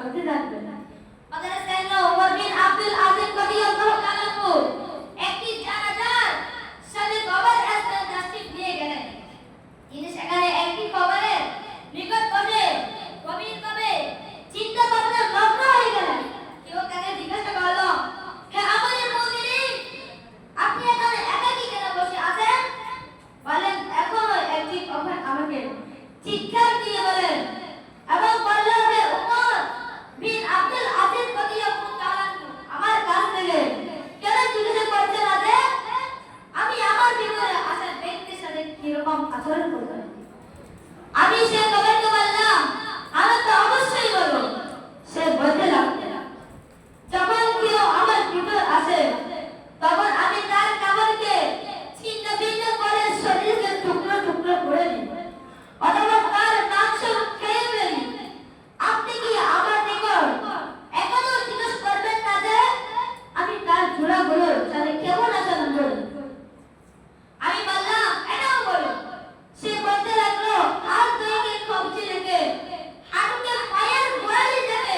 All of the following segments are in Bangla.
বলতে থাকবেন। আমাদের সাইয়েদনা ওমর বিন আব্দুল আজিজ রাদিয়াল্লাহু তাআলা একটি জানাজার সাথে কবর তাশরীফ নিয়ে গেলেন। তিনি সেখানে একটি কবরের নিকট বসে গভীরভাবে চিন্তা ভাবনায় মগ্ন হয়ে গেলেন। কেউ তাকে জিজ্ঞাসা করলো, হে আমিরুল মুমিনিন, আপনি এখানে একাকী কেন বসে আছেন? বলেন, এখনো একটি কবর আমাকে চিৎকার দিয়ে বলেন এবং বললেন, হে ওমর বিন আব্দুল আজিজ রাদিয়াল্লাহু তাআলা আমার কাছ থেকে কেন জিজ্ঞাসা করছেন যে আমি আমার জীবনে আসা ব্যক্তির সাথে কিরকম আচরণ করব? আমি সে কবরকে বললাম, আমি তো অবশ্যই বলবো। সে বলতে লাগলো, যখন কেউ আমার ভিতর আসে তখন আমি তার কবরকে ছিন্ন ভিন্ন করে শরীরকে টুকরো টুকরো করে দিই অথবা তার মাংস খেয়ে ফেলি। আপনি কি আমার নিকট এখনো জিজ্ঞেস করবেন না যে আমি তার জোড়াগুলোর সাথে কেমন আচরণ করি? আমি বললাম, এটাও বলো। সে বলতে লাগলো, হাত দুইকে কবজি রেখে হাঁটুকে পায়ের গোড়ালি দেবে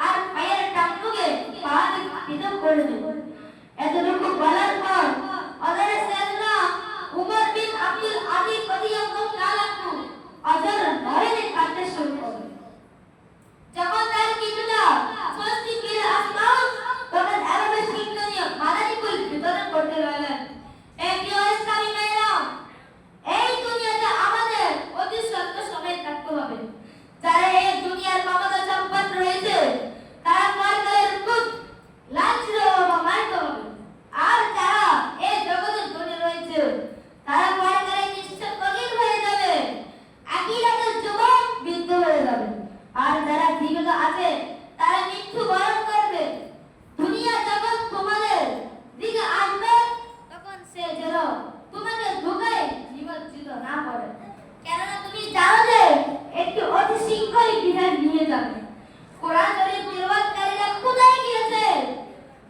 আর পায়ের টাকনুকে পা দিয়ে পৃথক করে দেবে। এতটুকু বলার পর হযরত সাইয়েদনা উমর বিন আব্দুল আজিজ রাদিয়াল্লাহু তাআলা অজর নড়ে কাঁদতে শুরু করলেন। যখন তার কিছুটা স্বস্তি ফিরে আসলো তখন আরবে শিক্ষণীয় মাদারীপুর বিতরণ করতে লাগলেন। এই প্রিয় ইসলামী ভাইরা, এই দুনিয়াতে আমাদের অতি স্বল্প সময় থাকতে হবে। যারা এই দুনিয়ার ক্ষমতা সম্পন্ন রয়েছে তারা পরকালের খুব লাঞ্ছিত বা মানিত হবে। আর যারা এই জগতের ধনী রয়েছে তারা পরকালে নিশ্চয় ফকির হয়ে যাবে, আখিরাতের যুবক বৃদ্ধ হয়ে যাবে। আর যারা জীবিত আছে তারা মৃত্যু বরণ করবে। দুনিয়া যখন তোমাদের দিকে আসবে তখন সে যেন তোমাকে ধোঁকায় নিমজ্জিত না করে, কেননা তুমি জানো যে একটি অতি শীঘ্রই বিদায় নিয়ে যাবে। কোরআন শরীফ তিলাওয়াতকারীরা কোথায় গিয়েছে?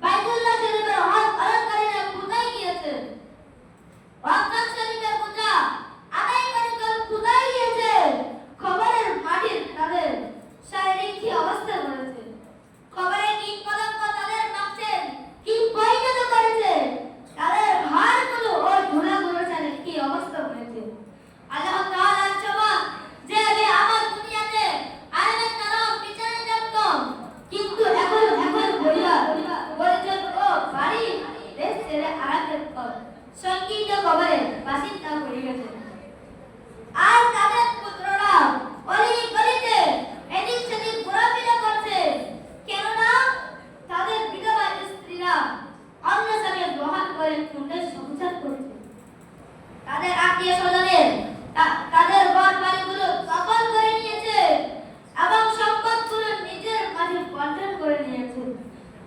বাইতুল্লাহ শরীফের হজ পালনকারীরা কোথায় গিয়েছে? ওয়াক্ফ শরীফের পূজা আদায়কারীরা কোথায় গিয়েছে? খবরের মাটির তাদের শারীরিক কি অবস্থা রয়েছে? খবরের কীট পতঙ্গ তাদের মাংসের কি পরিণত করেছে? তাদের হাড়গুলো ও ঝুলাগুলোর সাথে কি অবস্থা হয়েছে? আল্লাহ তাআলার জবাব যে আমি আমার দুনিয়াতে আরামের নাম বিচারে জানতাম, কিন্তু এখন পরিবার পরিজন ও বাড়ি দেশ ছেড়ে আরামের পর সংকীর্ণ কবরে বাসিন্দা হয়ে গেছে। আর তাদের পুত্ররা অলি গলিতে এদিক সেদিক ঘোরাফেরা করছে, কেননা তাদের বিধবা স্ত্রীরা অন্য স্বামীর বহাল করে সুন্দর সংসার করছে। তাদের আত্মীয় স্বজনের তাদের ঘর বাড়িগুলো দখল করে নিয়েছে এবং সম্পদগুলো নিজের মাঝে বন্টন করে নিয়েছে।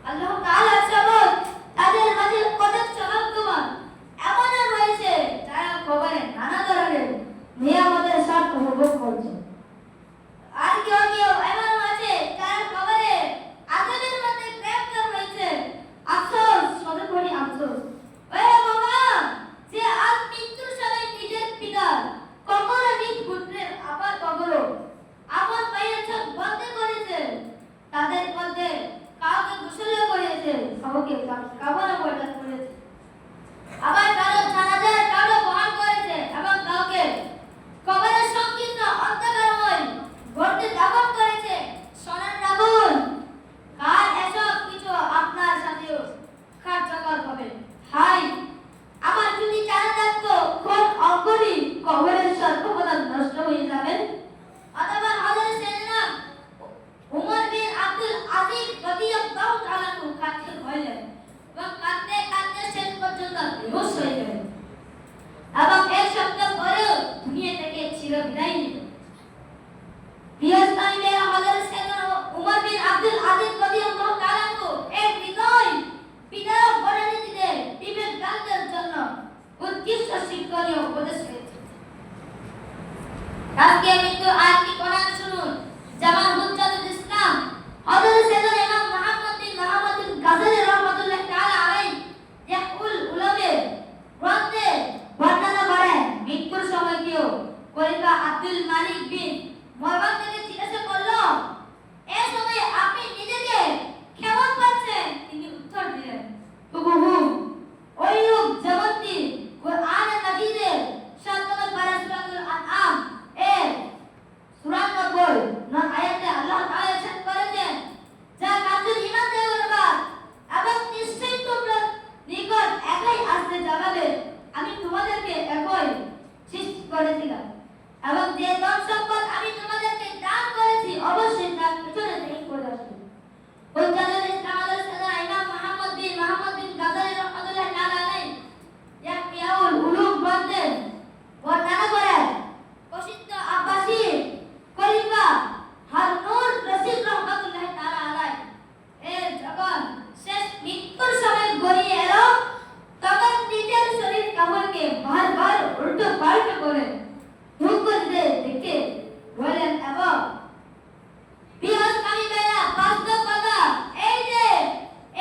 আল্লাহ তাআলার শপথ, তাদের মাঝে কতক সৌভাগ্যবান এমনও রয়েছে যারা কবরে নানা ধরনের নিয়ামতের স্বাদ উপভোগ করছে। আর কেউ কেউ এমনও আছে যারা কবরে আযাবের মধ্যে গ্রেফতার হয়েছে। আফসোস, সদকরি আফসোস। ওরে বাবা, যে আজ মৃত্যুর সময় নিজের পিতার কবরে নিজ পুত্রের আবার কবরে আপন পায়ের চোখ বন্ধ করেছে, তাদের মধ্যে কাউকে গোসল করিয়েছে, কাউকে কাফনে পরিধান করেছে, আবার কারো জানাজার কারো বহন করেছে এবং কাউকে কবরের সংকীর্ণ অন্ধকারময় গর্তে দাফন করেছে। শোনেন রাখুন, কাল এসব কিছু আপনার সাথেও কার্যকর হবে। হাই, আমার যদি জানা থাকতো কোন অঙ্গনি কবরের সর্বপ্রথম নষ্ট হয়ে যাবেন। অথবা হযরত সাইয়েদনা উমর বিন আব্দুল আজিজ রাদিয়াল্লাহু তাআলা কাঁদতে হলেন এবং কাঁদতে কাঁদতে শেষ পর্যন্ত বেহুশ হয়ে গেলেন এবং এক সপ্তাহ পরেও দুনিয়া থেকে চিরবিদায় নিলেন। প্রিয় ইসলামী ভাইরা, হযরত সাইয়েদনা উমর বিন আব্দুল আজিজ রাদিয়াল্লাহু তাআলা এক হৃদয় পিতার পরিণতিতে বিবেকজ্ঞানদের জন্য উৎকৃষ্ট শিক্ষণীয় উপদেশ রয়েছে। আজকে কিন্তু আয়াতটি কোরআন শুনুন। জামাল হুজ্জাতুল ইসলাম হযরত সাইয়েদনা ইমাম মুহাম্মদ বিন মুহাম্মদ গাযযালী রাহমাতুল্লাহ তাআলা আলাইহি ইয়াকুল উলামে গ্রন্থে বর্ণনা করেন, মৃত্যুর সময় কেউ খলিফা আব্দুল মালিক বিন মারওয়ান থেকে জিজ্ঞাসা করলো, এ সময় আপনি নিজেকে কেমন পাচ্ছেন? তিনি উত্তর দিলেন, হুবহু ওইরূপ যেমনটি কোরআন মাজিদের ৭ নম্বর পারা সূরাতুল আনআম এর ৯৪ নং আয়াতে আল্লাহ তাআলা ইরশাদ করেছেন, যা কাজের ঈমান দেওয়ার এবং নিশ্চয়ই তোমরা নিকট একাই আসতে যাবে, আমি তোমাদেরকে একই সৃষ্টি করেছিলাম এবং যে ধন সম্পদ আমি তোমাদেরকে দান করেছি অবশ্যই তার পিছনে থেকে করে আসবে। হুজ্জাতুল ইসলাম ইমাম মুহাম্মদ বিন গাজ্জালি রাহমাতুল্লাহ তাআলা আলাইহি ইয়াহইয়াউল উলুম গ্রন্থের বর্ণনা করেন, প্রসিদ্ধ আব্বাসী খলিফা হারুনুর রশিদ রাহমাতুল্লাহ তাআলা আলাইহি এর যখন শেষ মৃত্যুর সময় গড়িয়ে এলো, তখন নিজের শরীর কাপড়কে বারবার উল্টো পাল্টো করে দুঃখ দিতে দেখে বলেন, এবং বিহস্কামী বেলা বাস্তব কথা এই যে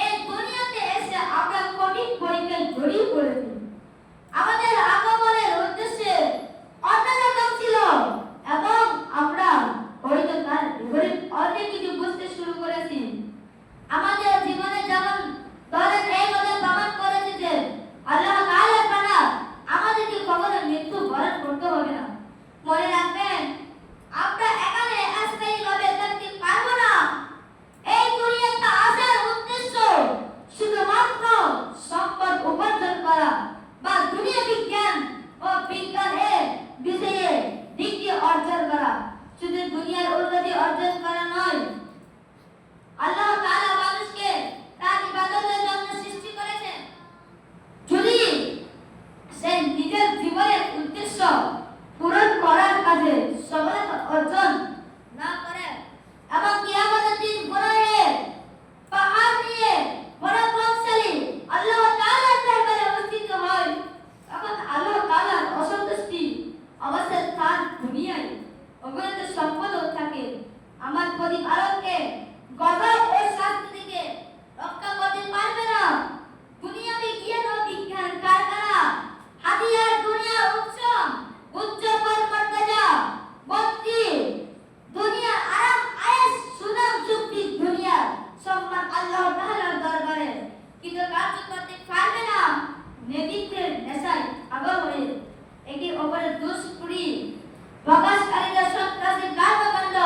এই দুনিয়াতে এসে আমরা কঠিন পরীক্ষায় জড়িয়ে পড়েছি। আমাদের আগমনের উদ্দেশ্যে অন্যরকম ছিল এবং আমরা হয়তো তার বিপরীত অনেক কিছু বুঝতে শুরু করেছি। আমাদের জীবনে যেমন ধরেন এই কথা প্রমাণ করেছে যে আল্লাহ তাআলা ছাড়া আমাদেরকে কখনো মৃত্যু বরণ করতে হবে না। মনে রাখবেন, আমরা এখানে স্থায়ীভাবে থাকতে পারবো না। এই দুনিয়াতে আসার উদ্দেশ্য শুধুমাত্র সম্পদ উপার্জন করা বা দুনিয়া বিজ্ঞান ও বিজ্ঞানের বিষয়ে ডিগ্রি অর্জন করা, শুধু দুনিয়ার উন্নতি অর্জন করা নয়। আল্লাহ তাআলা মানুষকে তার ইবাদতের জন্য সৃষ্টি করেছেন। যদি সে নিজের জীবনের উদ্দেশ্য পূরণ করার কাজে সফলতা অর্জন না করে এবং কিয়ামতের দিন গুনাহের পাহাড় নিয়ে পরাক্রমশালী আল্লাহ তাআলার দরবারে উপস্থিত হয়, তখন আল্লাহ তাআলার অসন্তুষ্টি অবশ্যই তার দুনিয়ায় অগণিত সম্পদও থাকে। আমার প্রতিপালককে গজব ও শাস্তি থেকে রক্ষা করতে পারবে না। দুনিয়াতে জ্ঞান ও বিজ্ঞান কারখানা, হাতিয়ার, দুনিয়ার উচ্চ মর্যাদা, বস্তি, দুনিয়ার আরাম আয়েশ, সুনাম, শক্তি, দুনিয়ার সম্মান আল্লাহ তাআলার দরবারে কিন্তু কার্য করতে পারবে না। নেতৃত্বের নেশায় পাগল হয়ে একে অপরের দুষ্কৃতি প্রকাশকারীরা, সন্ত্রাসী, কর্মকাণ্ড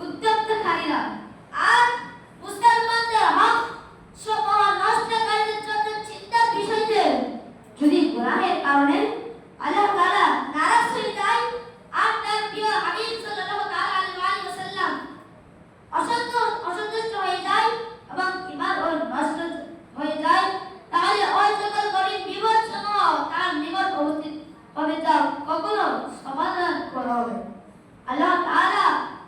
উদ্যোক্তাকারীরা আর মুসলমানদের হক সমূহ নষ্টকারীদের জন্য চিন্তার বিষয় যে যদি গুনাহের কারণে আল্লাহ তাআলা নারাজ হয়ে যায় আর তার প্রিয় হাবিব সাল্লাল্লাহু তাআলা আলাইহি ওয়াসাল্লাম অসন্তুষ্ট হয়ে যায় এবং ঈমান ও নষ্ট হয়ে যায়, তাহলে ওই সকল কঠিন বিপদ সমূহ তার নিকট উপস্থিত হবে, তা কখনো সমাধান করা হবে। আল্লাহ তাআলা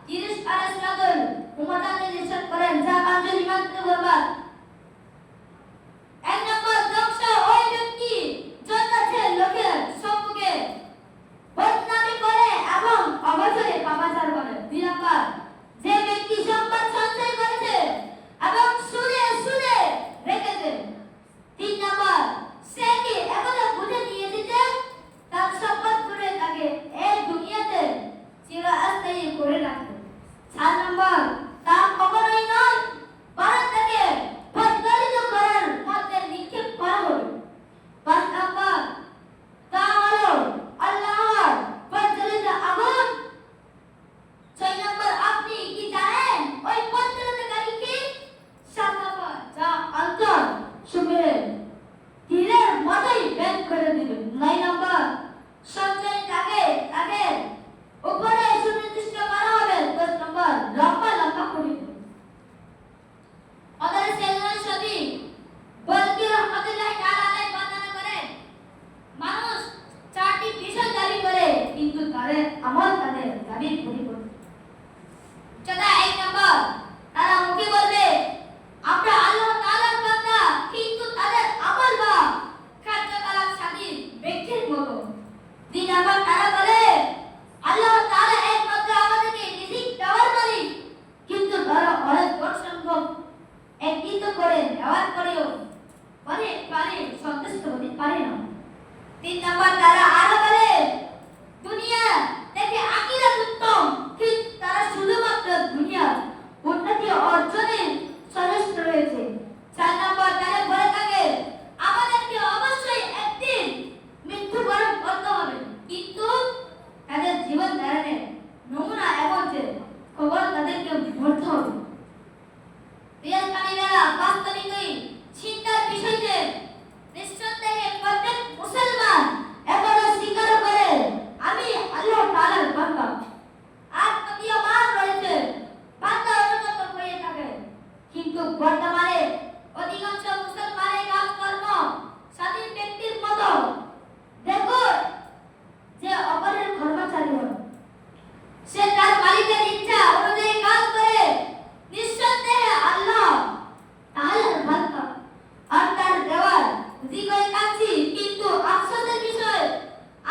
৩০ পারা সূরাতুল মুজাদালাতে ইরশাদ করেন, যা কাজের ঈমান বরবাদ। এক নম্বর ধ্বংস ওই ব্যক্তি জন্য যে লোকের সম্মুখে বদনামি করে এবং অবসরে পাপাচার করে। ২ নম্বর যে ব্যক্তি সম্পদ সঞ্চয় করেছে এবং সুদে রেখেছে। ৩ নম্বর সে কি একথা বুঝে নিয়েছে যে তার সম্পদ করে তাকে এই দুনিয়াতে চিরস্থায়ী করে রাখবে। ৪ নম্বর তা কখনোই নয়, বরং তাকে প্রজ্বলিত করার মধ্যে নিক্ষেপ করা হবে। ৫ নম্বর তা হলো আল্লাহর প্রজ্বলিত আগুন। ৬ নম্বর আপনি কি জানেন ওই প্রজ্বলিতকারী কি? ৭ নম্বর যা অন্তর সুমের তীরের মতোই বের করে দিবে। ৯ নম্বর সঞ্চয় তাকে উপরে সুনির্দিষ্ট করা হবে। ১০ নম্বর লম্বা করিবে। অতএব সেলমান শফি বলকি রাহমাতুল্লাহ তাআলা আলাইহি বর্ণনা করেন, মানুষ ৪টি বিষয় দাবি করে কিন্তু তাদের আমল তাদের দাবির পরিপূর্ণ। যথা ১ নম্বর তারা মুখে বলবে আমরা আল্লাহ তাআলার বান্দা, কিন্তু তাদের আমল বা কার্যকলাপ স্বাধীন ব্যক্তির মতো। ২ নম্বর তারা বলে আল্লাহ তাআলা একমাত্র আমাদেরকে রিজিক দেওয়ার মালিক, কিন্তু তারা অনেক সংখ্যক একত্রিত করে নেওয়ার পরেও পারে সন্তুষ্ট হতে পারে না। ৩ নম্বর তারা আরো বলে দুনিয়া থেকে আখিরাত উত্তম, কিন্তু কবর তাদেরকে ভরতে হবে। প্রিয়স্থানীরা বাস্তবিকই চিন্তার বিষয় যে নিঃসন্দেহে প্রত্যেক মুসলমান এখনো স্বীকার করে আমি আল্লাহ তাআলার বান্দা, আর প্রতীয়মান রয়েছে বান্দা অনুগত হয়ে থাকে। কিন্তু বর্তমানে অধিকাংশ মুসলমানের কাজকর্ম স্বাধীন ব্যক্তির মতো দেখো যে অপরের কর্মচারী হয়, সে তার মালিকের ইচ্ছা অনুযায়ী কাজ করে। নিঃসন্দেহে আল্লাহ তাআলার বান্দা আর তার দেওয়ার জিগয় কাছি। কিন্তু আফসোসের বিষয়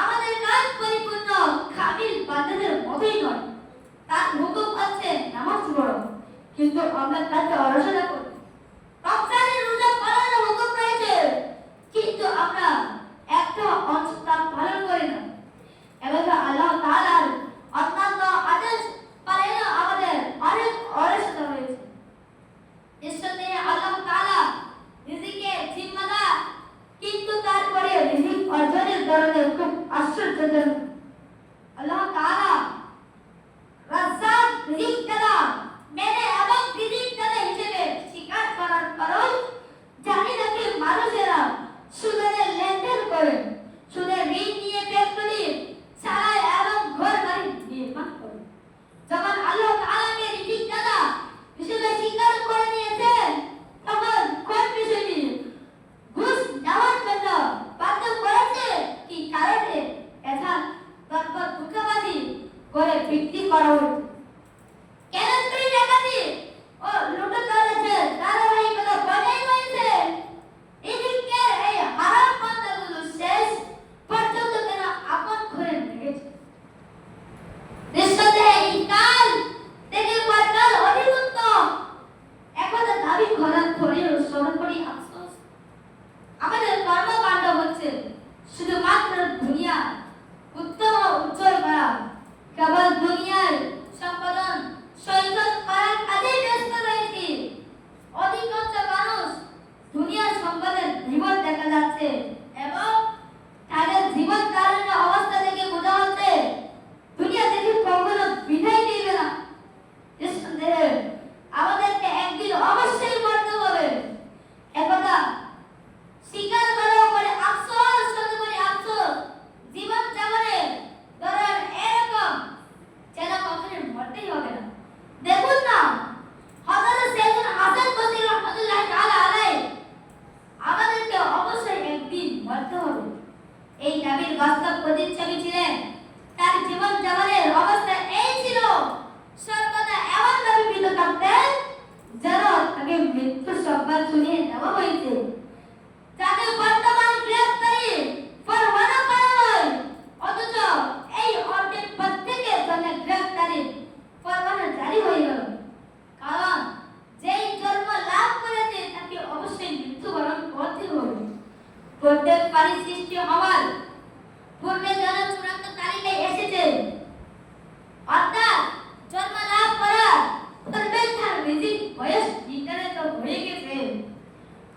আমাদের কাজ পরিপূর্ণ কামিল বান্দাদের মতোই নয়। তার হুকুম আছে নামাজ পড়ো, কিন্তু আমরা তাকে অলসতা করি। রমজানের রোজা পালনের হুকুম রয়েছে, কিন্তু আমরা একটা অংশ তা পালন করি না। এভাবে আল্লাহ তাআলার অন্যান্য আদেশ পালনে আমাদের অনেক অলসতা রয়েছে। নিঃসন্দেহে আল্লাহ তাআলা রিজিকের জিম্মাদার, কিন্তু তারপরে রিজিক অর্জনের ধরনের খুব আশ্চর্যজনক। আল্লাহ তাআলা রাজ্জাক, রিজিক দাতা, মেনে এবং রিজিক দাতা হিসেবে স্বীকার করার পরও জানি না কি মানুষেরা সুদের লেনদেন করে, সুদের ঋণ নিয়ে ফ্যাক্টরি চালায় এবং ঘর বাড়ি নির্মাণ করে। যখন আল্লাহ তাআলাকে রিজিক দাতা হিসেবে স্বীকার করে নিয়েছেন, তখন কোন বিষয়টি ঘুষ নেওয়ার জন্য বাধ্য করেছে, কি কারণে এটা তারপর ধোঁকাবাজি করে বিক্রি করা হচ্ছে? কেন চুরি ডাকাতি ও লুটতরাজের ধারাবাহিকতা বজায় রয়েছে? রিজিকের এই হারাম পন্থাগুলো শেষ পর্যন্ত কেন আপন করে রেখেছে? নিঃসন্দেহে এই কাল থেকে পরকাল অধিক উত্তম একথা দাবি করার পরেও সর্বোপরি আফসোস, আমাদের কর্মকাণ্ড হচ্ছে শুধুমাত্র দুনিয়া উত্তম ও উজ্জ্বল করা, কেবল দুনিয়ার সম্পাদন সৈকত করার কাজে ব্যস্ত রয়েছি। অধিকাংশ মানুষ দুনিয়ার সম্পদের জীবন দেখা যাচ্ছে এবং তাদের জীবন ধারণের অবস্থা থেকে বোঝা হচ্ছে দুনিয়া থেকে কখনো বিদায় নেবে না। নিঃসন্দেহে আমাদেরকে একদিন অবশ্যই মরতে হবে, একথা স্বীকার করার পরে আফসোস, সর্বোপরি আফসোস। জীবন যাপনে ধরেন এরকম যেন কখনো মরতেই হবে না। দেখুন না, হযরত সাইয়েদনা হাসান বসরি রাহমাতুল্লাহ তাআলা আলাইহি আমাদেরকে অবশ্যই একদিন মরতে হবে। এই নবীর বাস্তব প্রতিচ্ছবি ছিলেন। তার জীবন যাপনের অবস্থা এই ছিল, সর্বদা এমন ভাবে ভীত থাকতেন যেন তাকে মৃত্যু সংবাদ শুনিয়ে দেওয়া হয়েছে। তাকে বর্তমান গ্রেফতারি পরোয়ানা করা হয়, অথচ এই অর্ধেক প্রত্যেকের জন্য গ্রেফতারি পরোয়ানা জারি হয়ে গেল। কারণ যেই জন্ম লাভ করেছে তাকে অবশ্যই মৃত্যুবরণ করতে হবে। প্রত্যেক পারি সৃষ্টি হওয়ার পূর্বে যেন চূড়ান্ত তালিকায় এসেছে, অর্থাৎ জন্ম লাভ করার পূর্বে তার রিজিক বয়স নির্ধারিত হয়ে গেছে,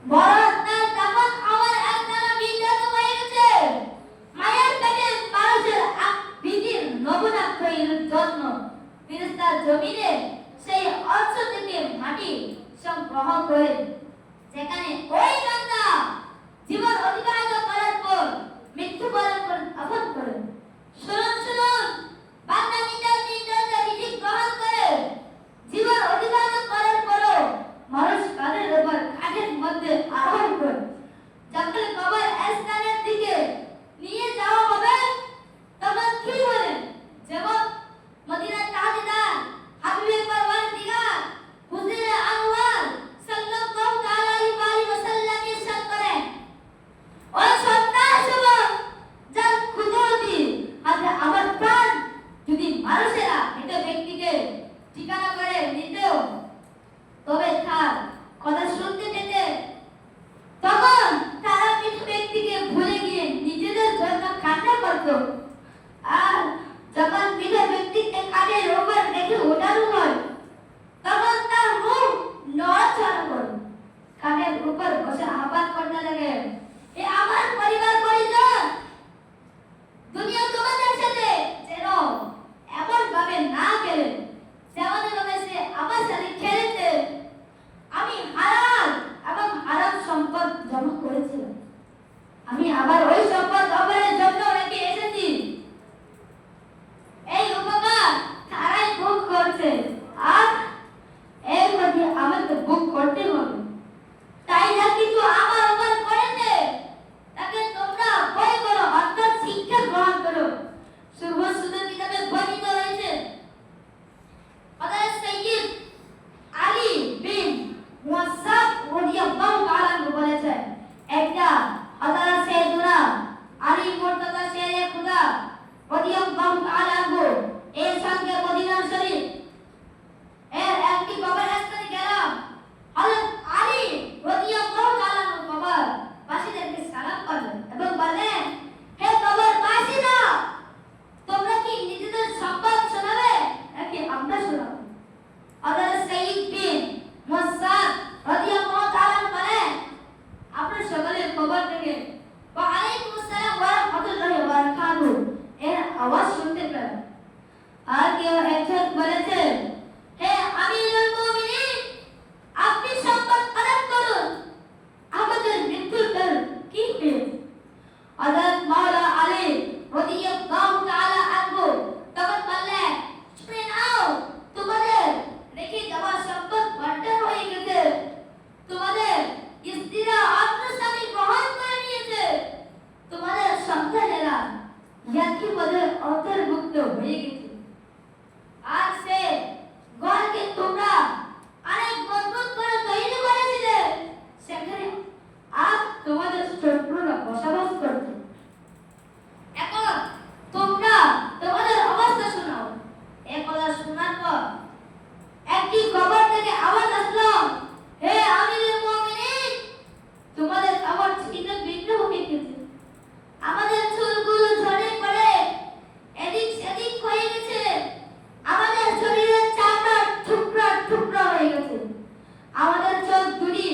বরং তার তখন আমার একখানা বিদ্যাত হয়ে গেছে। মায়ের পেটে মানুষের বিধির নমুনা তৈরির জন্য ফেরেশতার জমিনে সেই অংশ থেকে মাটি সংগ্রহ করে, যেখানে ওই বান্দা জীবন অতিবাহিত করার পর মৃত্যুবরণ করে আপন করে। শুনুন শুনুন, বান্দা নিজের নির্ধারিত রিজিক গ্রহণ করে জীবন অতিবাহিত করার পরও মানুষ কাঁধের উপর খাটের মধ্যে আরোহণ করে যখন কবর স্থানের দিকে নিয়ে যাওয়া হবে, তখন কি বলেন? যেমন মদিনার তাজদার হাবিবে পরওয়ারদিগার হুজুরে আনওয়ার সাল্লাল্লাহু তাআলা আলাইহি ওয়াসাল্লাম ইরশাদ করেন, ও সন্তান যুবক, যার কুদরতি হাতে আমার প্রাণ যদি মানুষেরা মৃত ব্যক্তিকে ঠিকানা করে নিত, তবে তার কথা শুনতে পেতে, তখন তারা মৃত ব্যক্তিকে ভুলে গিয়ে নিজেদের জন্য কান্না করত। আর যখন মৃত ব্যক্তিকে কাঁধের উপর রেখে ওঠানো হয়, তখন তার মুখ নড়াচড়া করে কাঁধের উপর বসে আহ্বান করতে লাগে, এ আমার পরিবার পরিজন, দুনিয়া তোমাদের সাথে যেন এমন ভাবে না গেলে যেমন শোনার পর একটি কবর থেকে আওয়াজ আসলো, হে আমিরুল মুমিনিন, তোমাদের কবর ছিন্ন ভিন্ন হয়ে গেছে। আমাদের চুলগুলো ঝরে পড়ে এদিক সেদিক হয়ে গেছে। আমাদের শরীরের চামড়া টুকরা টুকরা হয়ে গেছে। আমাদের চোখ দুটি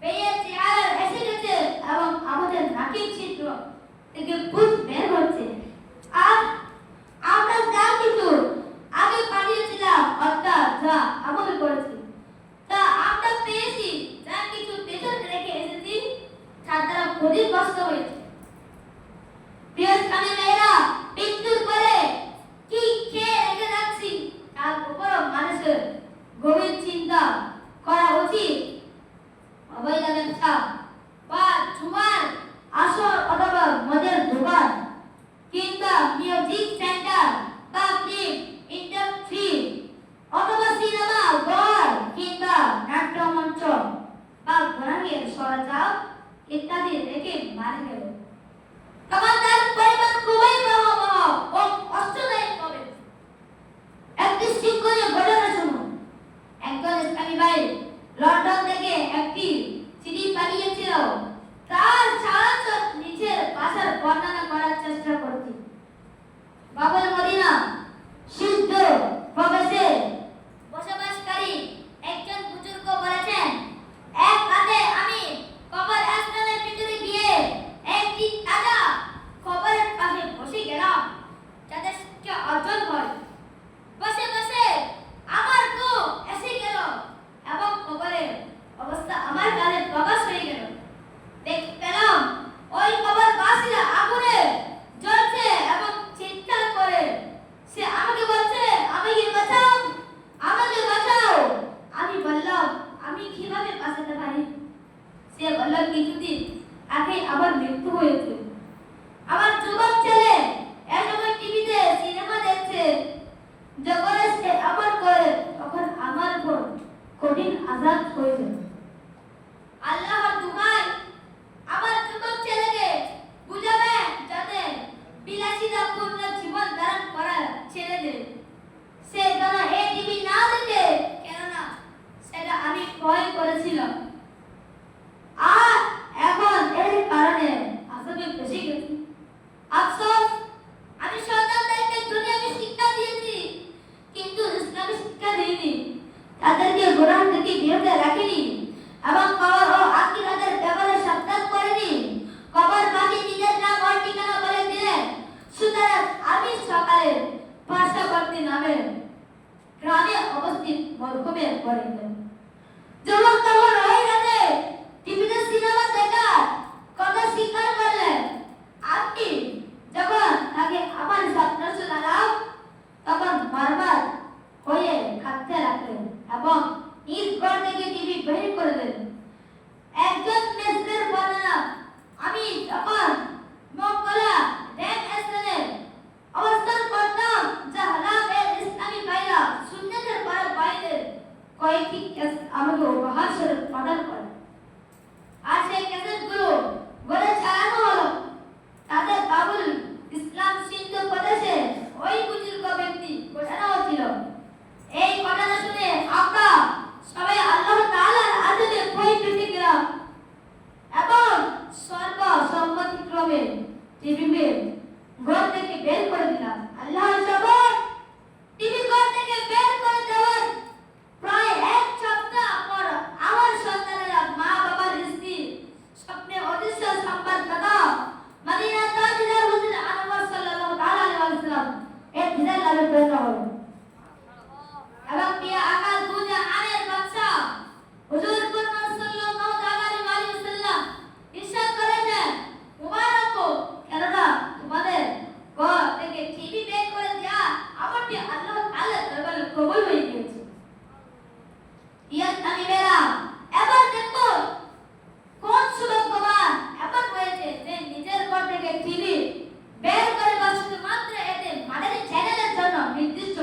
বেয়ে চেহারা এসে গেছে এবং আমাদের নাকের ছিদ্র থেকে ভূত বের হচ্ছে। আর আমরা যা কিছু আগে পাঠিয়েছিলাম অর্থাৎ যা আমল করেছি তা আমরা পেয়েছি, যা কিছু পেছনে রেখে এসেছি তা দ্বারা ক্ষতিগ্রস্ত হয়েছে। প্রিয় স্বামী মেয়েরা, মৃত্যুর পরে কি খেয়ে রেখে যাচ্ছি তার উপর মানুষের গভীর চিন্তা করা উচিত। অবৈধ ব্যবসা বা জুয়ার আসর অথবা মদের দোকান কিংবা মিউজিক সেন্টার বা ফিল্ম ইন্ডাস্ট্রি অথবা সিনেমা ঘর কিংবা নাট্যমঞ্চ বা ঘোরাঘের সরঞ্জাম ইত্যাদি রেখে মারা গেল, তখন তার পরিমাণ খুবই ভয়াবহ ও কষ্টদায়ক হবে। একটি শিক্ষণীয় ঘটনা শুনুন। একজন ইসলামী ভাই লন্ডন থেকে একটি চিঠি পাঠিয়েছিল। তার সারাংশ নিচের ভাষার বর্ণনা করার চেষ্টা করছি। বাবুল মদিনা সিদ্ধ প্রবেশে বসবাসকারী একজন বুজুর্গ বলেছেন, এক রাতে আমি কবর স্থানের ভিতরে গিয়ে একটি তাজা কবরের পাশে বসে গেলাম যাতে শিক্ষা অর্জন হয়। বসে বসে আমার ঘুম এসে গেল এবং কবরের অবস্থা আমার কানে প্রকাশ হয়ে গেল। দেখতে পেলাম ওই কবরবাসীরা আগুনে জ্বলছে এবং চিৎকার করে সে আমাকে বলছে, আমাকে বাঁচাও, আমাকে বাঁচাও। আমি বললাম, আমি কিভাবে বাঁচাতে পারি? সে বলল, কিছুদিন আগে আমার মৃত্যু হয়েছে। আমার যুবক ছেলে এক সময় টিভিতে সিনেমা দেখছে। যখন সে আমল করে তখন আমার উপর কঠিন আযাব হয়েছে। আল্লাহর দুহাই আমার যুবক ছেলেকে বুঝাবেন যাতে বিলাসিতাপূর্ণ জীবন ধারণ করা ছেড়ে দেয়। সে যেন এই টিভি না দেখে, কেননা সেটা আমি ভয় করেছিলাম। আর এখন এর কারণে আযাবে ফেঁসে গেছি। আফসোস, আমি সন্তানদেরকে দুনিয়াবি শিক্ষা দিয়েছি কিন্তু ইসলামী শিক্ষা দিইনি। তাদেরকে গুনাহ থেকে বিরত রাখিনি এবং কবর ও আখিরাতের ব্যাপারে সাবধান করিনি। কবরবাসী নিজের নাম ও ঠিকানা বলে দিলেন। সুতরাং আমি সকালে পার্শ্ববর্তী নামে গ্রামে অবস্থিত মরহুমের পরে যুবক তখন ওই রাতে টিভিতে সিনেমা দেখার কথা স্বীকার করলেন। আপনি যখন তাকে আমার স্বপ্ন শোনালাম তখন বারবার হয়ে কাঁদতে লাগলেন এবং নিজ ঘর থেকে টিভি বের করলেন। একজন মেসের বর্ণনা, আমি যখন মক্কা রেড স্থানে অবস্থান করতাম জাহালাম এর ইসলামী ভাইরা সুন্নতের বাইরে কয়েকটি ক্যাসেট আমাকে উপহার স্বরূপ প্রদান করে। আর সেই ক্যাসেটগুলো ঘরে চালানো হলো। তাদের বাবুল ইসলাম সিন্ধু প্রদেশে ওই বুজুর্গ ব্যক্তি ঘোষণা হচ্ছিল। এই ঘটনা শুনে আমরা সবাই আল্লাহ তাআলার আযাবে ভয় পেয়ে গেলাম এবং সর্বসম্মতিক্রমে টিভিকে ঘর থেকে বের করে দিলাম। আল্লাহর শপথ, টিভি ঘর থেকে বের করে দেওয়ার প্রায় এক সপ্তাহ পর আমার সন্তানেরা মা বাবার স্ত্রী স্বপ্নে অদৃশ্য সংবাদ দাদা মদিনা তাজদার হুজুর আনোয়ার সাল্লাল্লাহু তাআলা আলাইহি ওয়াসাল্লাম এর দিদার লাভে প্রেরণ হলো এবং প্রিয় আকাল পূজা আনের বাদশা হুজুর কুরআন সাল্লাল্লাহু তাআলা আলাইহি ওয়াসাল্লাম ইরশাদ করেছেন, মুবারক হো, কেননা তোমাদের ঘর থেকে টিভি বের করে দেয়া আমলটি আল্লাহ তাআলার দরবারে কবুল হয়ে গিয়েছে। ইসলামী মেয়েরা, এবার দেখো কোন সুভাগ্যবান এমন হয়েছে যে নিজের ঘর থেকে টিভি বের করে বা শুধুমাত্র এতে মাদানী চ্যানেলের জন্য নির্দিষ্ট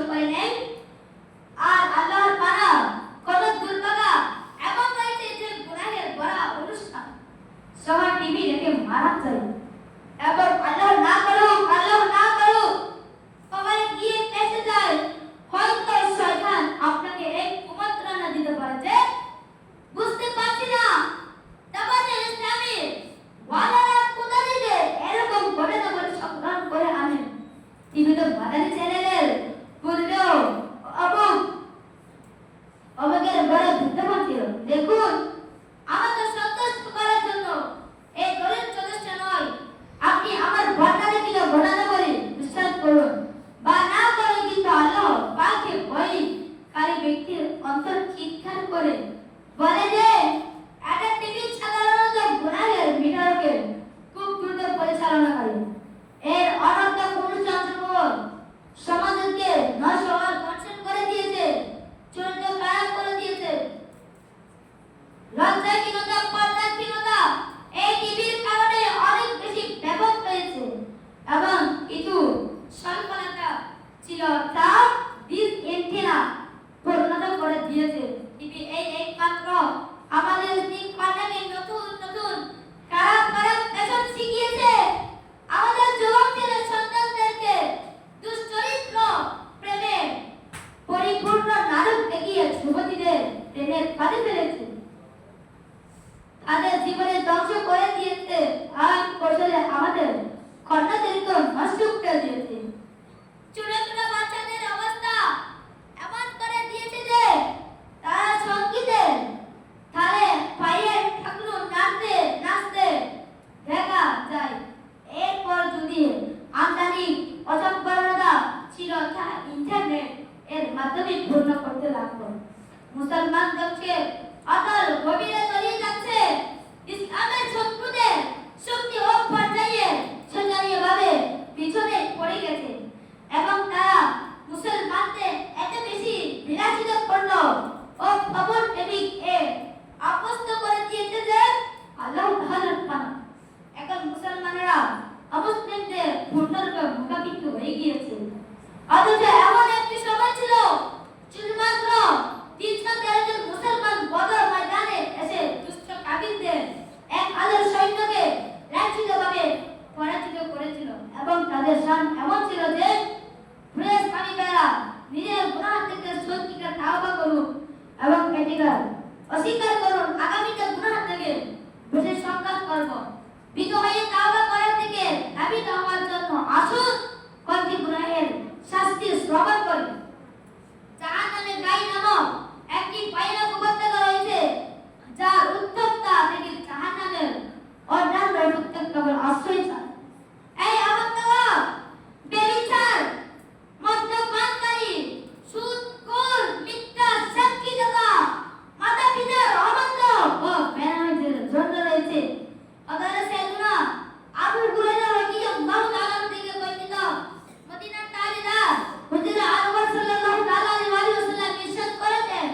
মাধ্যমে পূর্ণ করতে লাগলো। মুসলমান দেশকে অতল গভীরে তলিয়ে যাচ্ছে। ইসলামের শত্রুদের শক্তি ও পর্যায়ে সঞ্চারীয়ভাবে পিছনে পড়ে গেছে এবং তারা মুসলমানদের এত বেশি বিরাজিত করলো ও খবর প্রেমিক এ আপস্ত করে দিয়েছে যে আল্লাহ তাআলার পানা। এখন মুসলমানেরা অমুসলিমদের পূর্ণরূপে মুখাপিক্ষু হয়ে গিয়েছে। অথচ এমন একটি সময় ছিল শুধুমাত্র ৩১৩ জন মুসলমান বদর ময়দানে এসে দুষ্ট কাফিরদের ১,০০০ সৈন্যকে লাঞ্ছিতভাবে পরাজিত করেছিল এবং তাদের শান এমন ছিল যে প্রিয় সাহাবীরা নিজের গুনাহ থেকে সত্যিকার তাওবা করুন এবং এটিকে অস্বীকার করুন। আগামীতে গুনাহ থেকে বেশি সংঘাত করব, বিজয়ী তাওবা করার দিকে ধাবিত হওয়ার জন্য আসুন কয়েকটি গুনাহের শাস্তি শ্রবণ করি। জাহান্নামের গাই নামক একটি ভয়ানক উপত্যকা রয়েছে, যার উত্তপ্তা থেকে জাহান্নামের অন্যান্য উপত্যকার আশ্রয় চায়। এই উপত্যকা ব্যভিচার, মদ্যপানকারী, সুদখোর, মিথ্যা সাক্ষীদাতা, মাতা-পিতার অবাধ্য ও বেনামাজিদের জন্য রয়েছে। অতএব সাইয়েদনা আবু হুরায়রা রাদিয়াল্লাহু তাআলা থেকে বর্ণিত মদিনার তাজদার হুজুর আনওয়ার সাল্লাল্লাহু তাআলা আলাইহি ওয়াসাল্লাম ইরশাদ করেছেন,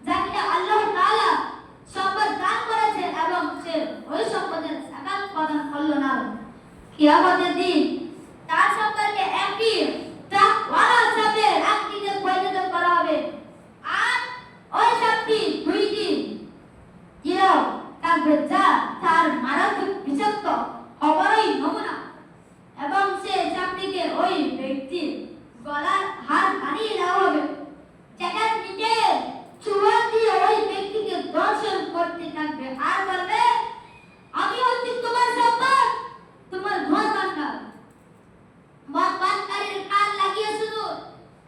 যাকে আল্লাহ তাআলা সম্পদ দান করেছেন এবং সে ওই সম্পদের যাকাত প্রদান করলো না, কিয়ামতের দিন তার সম্পর্কে একটি টাকওয়ালা সাপের আকৃতিতে পরিণত করা হবে। আর ওই সাপটি দুইটি জিরো থাকবে, যা তার মারাত্মক বিষাক্ত হবারই নমুনা, এবং সে সাপটিকে ওই ব্যক্তির গলার হার বানিয়ে দেওয়া হবে, যেটার নিচে চুয়ান দিয়ে ওই ব্যক্তিকে দর্শন করতে থাকবে আর বলবে, আমি হচ্ছি তোমার সম্পদ, তোমার ঘর বান্ধব। মদ পানকারীর কান লাগিয়ে শুনুন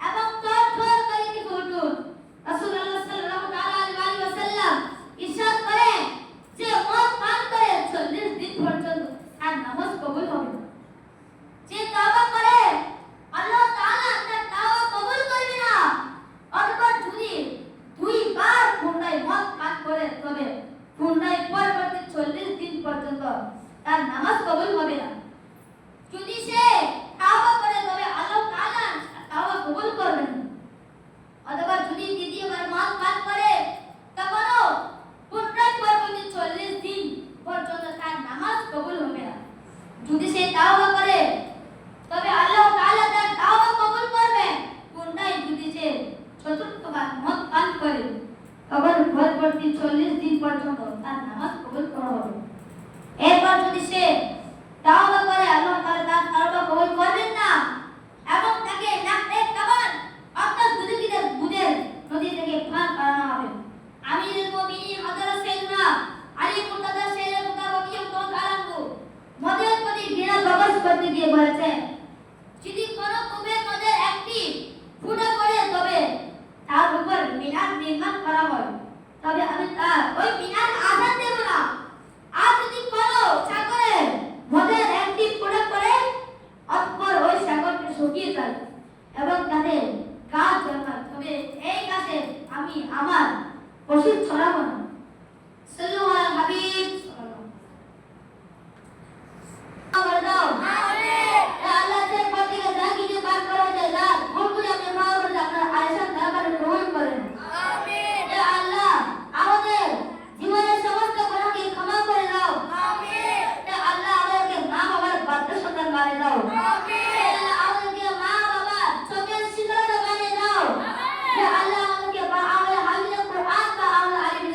এবং থর থর করে কেঁপে উঠুন। রাসূলুল্লাহ সাল্লাল্লাহু তাআলা আলাইহি ওয়াসাল্লাম ইরশাদ করেন যে মদ পান করে 40 দিন পর্যন্ত তার নামাজ কবুল হবে না। যে তওবা করে আল্লাহ তাআলা তার তওবা কবুল করবে না। অথবা যদি দুইবার পুনরায় মদ পান করে তবে পুনরায় পরবর্তী 40 দিন পর্যন্ত তার নামাজ কবুল হবে না। যদি সে তওবা করে তবে আল্লাহ তাআলা তওবা কবুল করবেন না। অথবা যদি দ্বিতীয়বার মদ পান করে তখনও পুনরায় পরবর্তী 40 দিন পর্যন্ত তার নামাজ কবুল হবে না। যদি সে তওবা করে তবে আল্লাহ তাআলা তার তওবা কবুল করবেন। পুনরায় যদি সে চতুর্থবার মদ পান করে তখন পরবর্তী 40 দিন পর্যন্ত তার নামাজ কবুল করা হবে। এরপর যদি সে তওবা করে আল্লাহ তাআলা তার তওবা কবুল করবেন না এবং তাকে নাকতে কাবান অর্থাৎ দুধের নদী থেকে পান করানো হবে। আমিরুল মুমিনিন হযরত সাইয়েদনা আলী মুর্তজা সাহেব রাদিয়াল্লাহু তাআলা আনহু মদের প্রতি ঘৃণা প্রকাশ করতে গিয়ে বলেছেন, যদি কোনো কূপের মধ্যে একটি ফুটা পড়ে তবে তার উপর মিনার নির্মাণ করা হয়, তবে আমি তার ওই মিনার আজাদ দেব না। আর যদি কোনো সাগরে মদের একটি ফুটা পড়ে অতঃপর ওই সাগরকে শুকিয়ে যায় এবং তাতে গাছ জন্মায়, তবে এই গাছে আমি আমার ওষুধ ছড়াবো না। সাল্লু আলা হাবিব আল্লাহ যে প্রতিকে যা কিছু কাজ করা হয়েছে যা ভুলগুলি আপনি মাফ করে আপনার আয়েশার দরবারে গ্রহণ করেন। আমিন। হে আল্লাহ আমাদের জীবনের সমস্ত গুনাহকে ক্ষমা করে দাও। আমিন। হে আল্লাহ আমাদেরকে মা বাবার বাধ্য সন্তান বানিয়ে দাও। আমিন। হে আল্লাহ আমাদেরকে মা বাবার চোখের শীতলতা বানিয়ে দাও। আমিন। হে আল্লাহ আমাদেরকে বা আমলে হাফিজে কুরআন বা আমলে আলিম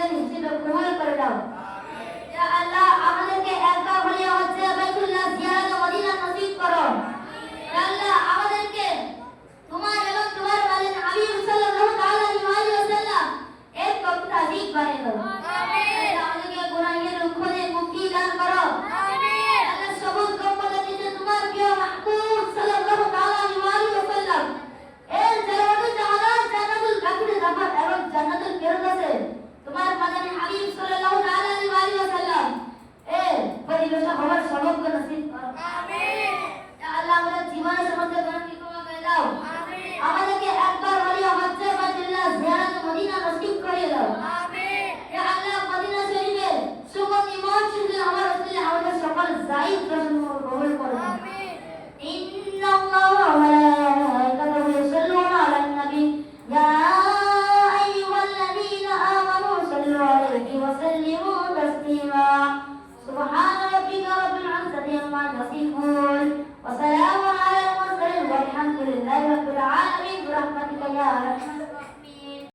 سبحان ربك رب العزة عما يصفون وسلام